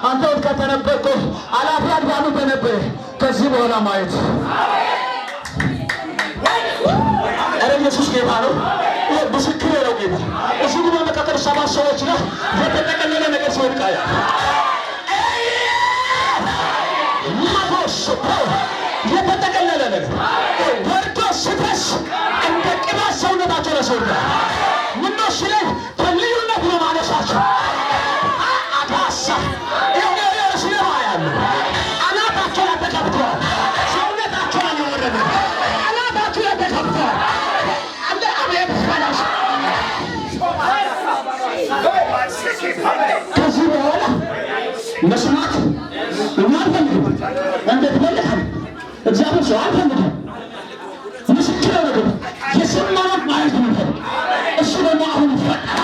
አንተ ወድቀተነበርኩ አላፍያት ባሉ በነበር ከዚህ በኋላ ማየት አረ ኢየሱስ ጌታ ነው። ምስክር ነው ጌታ። እዚህ ግን መከተል ሰባት ሰዎች ነው የተጠቀለለ ነገር ሲወድቃያ ማቦስ የተጠቀለለ ነገር ወርዶ ሲፈስ እንደ ቅባት ሰውነታቸው ለሰውዳ ምነው ሲለኝ በልዩነት ነው ማለሳቸው ከዚህ በኋላ መስማት እናንፈልግም እንዴት በለህም እግዚአብሔር ሰው አልፈልግም ምስክር ነው የሰማነው ማለት ነው እሱ ደግሞ አሁን ይፈጠራል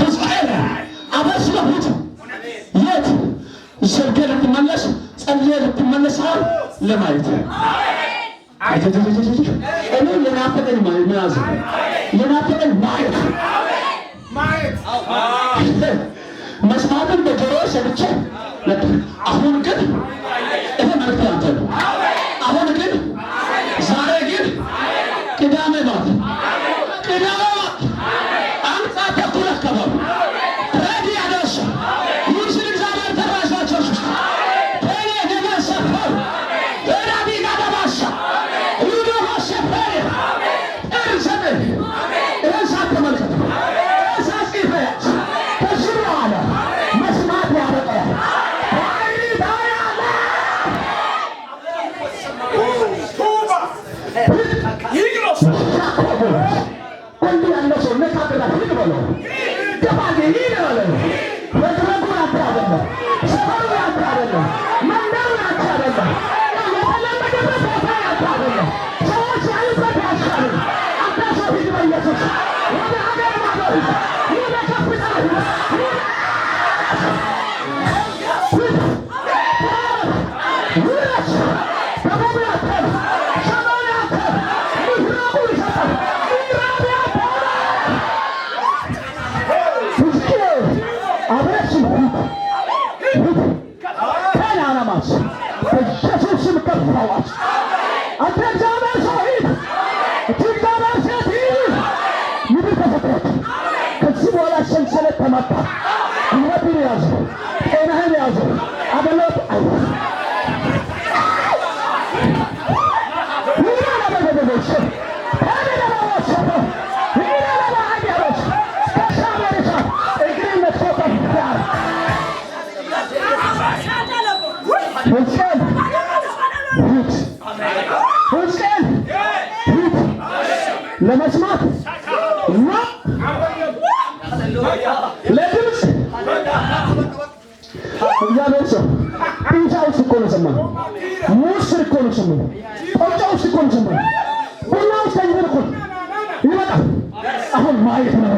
ተስፋዬ አበስ ለሁት የት ሰርገህ ልትመለስ ጸልየህ ልትመለስ ለማየት እኔ የናፈቀኝ መያዝ የናፈቀኝ ማየት መስማትን በጆሮ ሰምቼ አሁን ግን ይሄ መልዕክት ያንተ ነው። አሁን ግን ዛሬ ግን ቅዳሜ ማታ አንድ ሰዓት ተኩል አካባቢ ሬዲ ያደረሰ ሙስሊም እግዚአብሔር ተራሳቸው ቴሌ ደመሰፈር ተራቢ ጋዳባሳ ሩዶ ሆሰፈር እርሰበ እርሳት ተመልከቱ Quando hanno sono capita piccolo. Capite dire. Perché non attraverso. Se non attraverso. Mandare attraverso. Non è che per fare attraverso. Se non sai per passare. Attraverso di Gesù. Non è che magari. Non è capitato. ለመስማት ለድምፅ እግዚአብሔር ሰው ፒንቻው ሲኮን ሰማን ሙስ ሲኮን ሰማን ቆጫው ሲኮን ሰማን ሁላው ሳይወርቁ ይመጣል አሁን ማየት ነው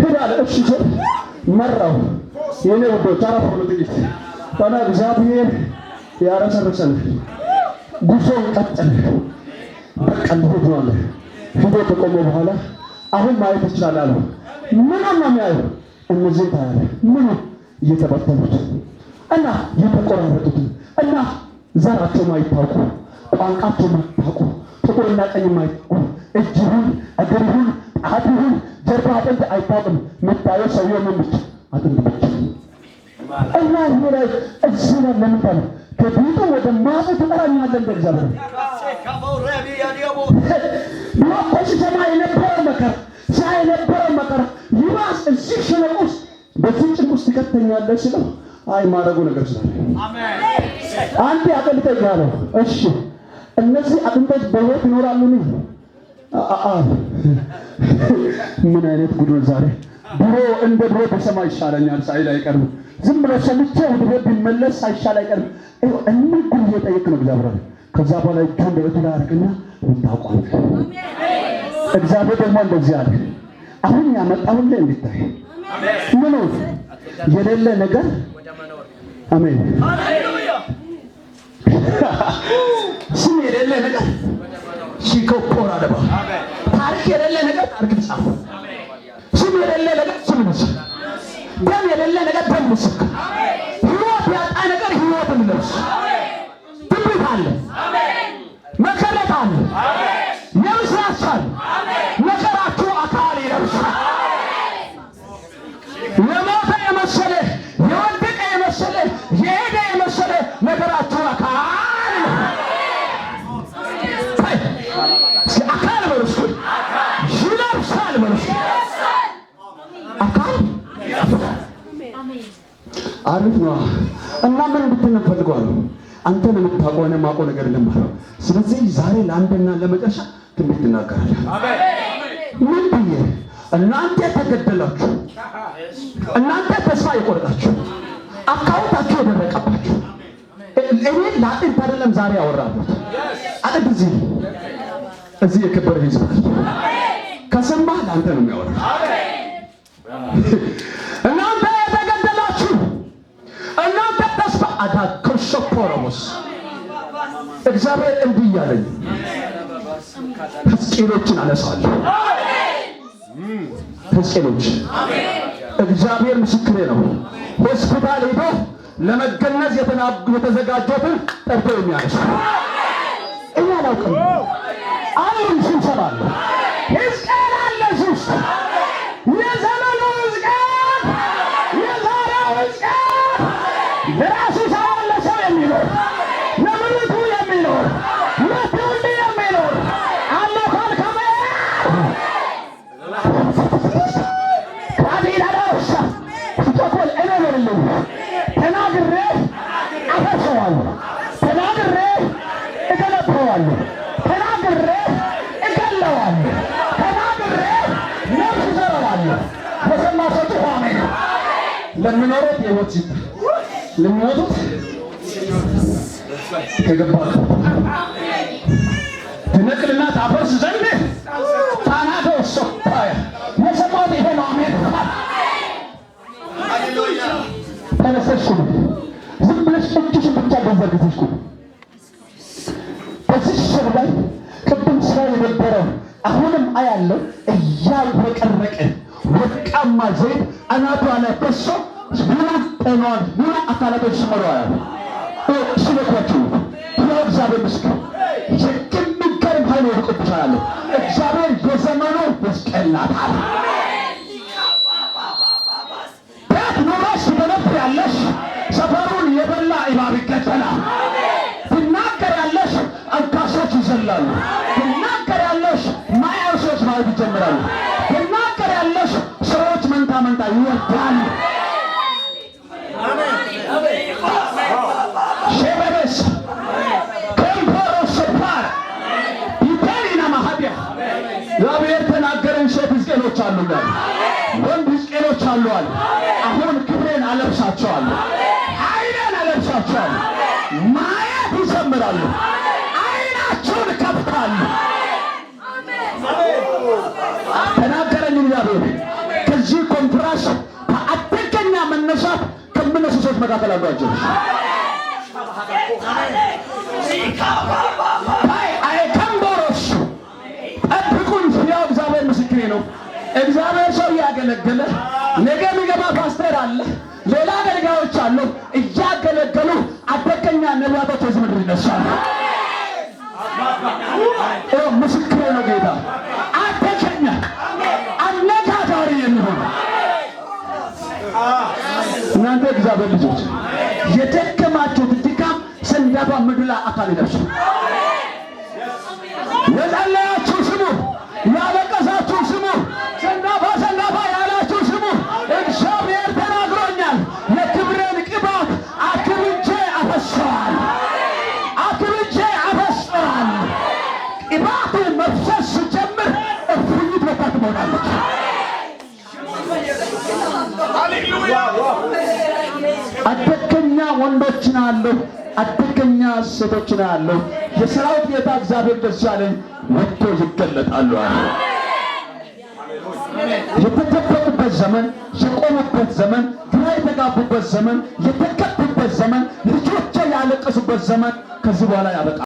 ይላል እሺ መራው የኔ ወዶ ታራ ፖለቲክ ታና እግዚአብሔር ያረሰረሰን ጉዞን ቀጠለ በቃ እንደሆነ ሄዶ ከቆመ በኋላ አሁን ማየት ይችላል አለው ምን ነው የሚያየው እነዚህ ታያለ ምን እየተበተኑት እና የተቆራረጡት እና ዘራቸው ማይታወቁ ቋንቋቸው ማይታወቁ ጥቁርና ቀይ ማይታወቁ እጅሁን እግሩን ጣቱን ጀርባ አጥንት አይታወቅም መታየው ሰውየው ምን ብቻ አጥንት ብቻ እና ይሄ እዚህ ነው ለምን ከቤቱ ወደ ማጡ ተጠራኛለን በእግዚአብሔር ቢወቆሽ ሰማይ የነበረ መከራ ሳይነበረ መከራ ይባስ እዚህ ሸለቆ ውስጥ በዚህ ጭንቅ ውስጥ ከተኛለሽ ነው አይ ማረጉ ነገር ስላለ አሜን አንተ አጥንት ያለው እሺ እነዚህ አጥንቶች በህይወት ይኖራሉ ነው ምን አይነት ጉድ ነው ዛሬ! ድሮ እንደ ድሮ በሰማይ ይሻለኛል ሳይል አይቀርም። ዝም ብሎ ሰምቼ ወደ ቤት ቢመለስ ሳይሻል አይቀርም። እኔ ጉድ እየጠየቅ ነው እግዚአብሔር። ከዛ በኋላ እጁን በእቱ ላይ አድርግና እንዳቋም እግዚአብሔር ደግሞ እንደዚህ አለ። አሁን ያመጣሁልህ እንድታይ ምኑ የሌለ ነገር አሜን። ስም የሌለ ነገር ሲኮኮራ ደባ ታሪክ የሌለ ነገር ታሪክ ጻፉ። ስም የሌለ ነገር ስም ምስክ፣ ደም የሌለ ነገር ደም ምስክ፣ ሕይወት ያጣ ነገር ሕይወት ምለስ። ትንቢት አለ፣ መከረት አለ፣ የምስራች አለ። መከራችሁ አካል ይለብሳል። የሞተ የመሰለ የወደቀ የመሰለ የሄደ የመሰለ ነገራችሁ አካል አካል በርሱ ይለብሳል። በርሱ አካል አሪፍ ነው። እና ምን እንድትነፈልጓል አንተን የምታውቀው እኔ የማውቀው ነገር የለም። ስለዚህ ዛሬ ለአንድና ለመጨረሻ ትንቢት ትናገራለህ። ምን ብዬ? እናንተ ተገደላችሁ፣ እናንተ ተስፋ የቆረጣችሁ፣ አካውንታችሁ የደረቀባችሁ እኔ ለአጥንት አይደለም ዛሬ ያወራሁት። አጥንት እዚህ የከበረ ህዝብ ከሰማህ ለአንተ ነው የሚያወራው። እናንተ የተገደላችሁ፣ እናንተ ተስፋ አዳከሸኮረሙስ እግዚአብሔር እንዲህ እያለኝ ሕዝቅኤሎችን አነሳለሁ። ሕዝቅኤሎች እግዚአብሔር ምስክሬ ነው። ሆስፒታል ሄዶ ለመገነዝ የተዘጋጁትን ጠርቶ የሚያነሱ እኛ አላውቅም አሁን ስንሰማለ ሕዝቅኤል አለ ሱስ የዘመኑ ሕዝቅኤል የዛሬው ሕዝቅኤል ለራሱ ሳይሆን ለሰው የሚኖር ለምድሪቱ የሚኖር ለትውልድ የሚኖር አለ ካልከመ ካዲዳዳውሳ ስተኮል እኔ ተናግሬ አፈርሰዋለሁ፣ ተናግሬ እገለብጠዋለሁ፣ ተናግሬ እገለዋለሁ፣ ተናግሬ ነፍስ ዘረዋለሁ። በሰማ ሰጡ አሜን። ለሚኖሩት የሞት ሲጥ ለሚሞቱት ከገባህ ትነቅልና ታፈርስ ዘንድ ታናገው ሶፋያ የሰማሁት ይሄ ነው። አሜን። ተነስተሽ ዝም ብለሽ እጅሽን ብቻ ገዘርግተሽ በዚህ ሰው ላይ ቅድም ስራ የነበረው አሁንም አያለው እያልረቀረቀ ወርቃማ ዘይት አናቷ ላይ ፈሶ ሙሉ ጤናዋን ሙሉ አካላቶች ሲሞሉ አያለው። ሲነኳችሁ ያው እግዚአብሔር ምስክር የሚገርም ኃይል ወድቆብሻል። እግዚአብሔር የዘመኑ ሕዝቅኤል ናት አለ። ቤት ኑሮሽ በነፍ ያለሽ ሰፈሩን የበላ እባብ ይገደላል። ትናገር ያለሽ አንካሶች ይዘላሉ። ትናገር ያለሽ ማያው ሰዎች ማለት ይጀምራሉ። ትናገር ያለሽ ሰዎች መንታ መንታ ይወዳሉ። ሸበረስ ከንፈሮስ ሰፋር ይተሪና ማሃዲያ እግዚአብሔር ተናገረን። ሴት ሕዝቅኤሎች አሉኛል፣ ወንድ ሕዝቅኤሎች አሉዋል። አሁን ክብሬን አለብሳቸዋለሁ፣ ኃይሌን አለብሳቸዋለሁ። ማየት ይጀምራሉ፣ አይናቸውን ከፍታሉ። ተናገረኝ እግዚአብሔር። ከዚህ ኮንትራስ ከአደገኛ መነሳት ከሚነሱ ሰዎች መካከል አሏቸው። አይከምቦሮስ ጠብቁኝ። ያው እግዚአብሔር ምስክሬ ነው። እግዚአብሔር ሰው እያገለገለ ነገ የሚገባ ፓስተር አለ፣ ሌላ አገልጋዮች አሉ። እያገለገሉ አደገኛ ነቢያቶች ከዚህ ምድር ይነሳሉ። ምስክሬ ነው ጌታ። አደገኛ አነጋጋሪ የሚሆን እናንተ እግዚአብሔር ልጆች የደከማችሁት ድካም ሰንዳፋ ምድላ አካል ይለብሱ። የጸለያችሁ ስሙ፣ ያለቀሳችሁ ስሙ፣ ሰንዳፋ ሰንዳፋ ያላችሁ ስሙ። እግዚአብሔር ተናግሮኛል። የክብሬን ቅባት አክብቼ አፈሰዋል፣ አክብቼ አፈሰዋል። ቅባቱ መፍሰስ ሲጀምር ወንዶችን አያለሁ፣ አደገኛ ሴቶችን አያለሁ። የሰራዊት ጌታ እግዚአብሔር ደስ ያለኝ ወጥቶ ይገለጣሉ አለ። የተደበቁበት ዘመን፣ የቆሙበት ዘመን፣ ግራ የተጋቡበት ዘመን፣ የተከቡበት ዘመን፣ ልጆቼ ያለቀሱበት ዘመን ከዚህ በኋላ ያበቃል።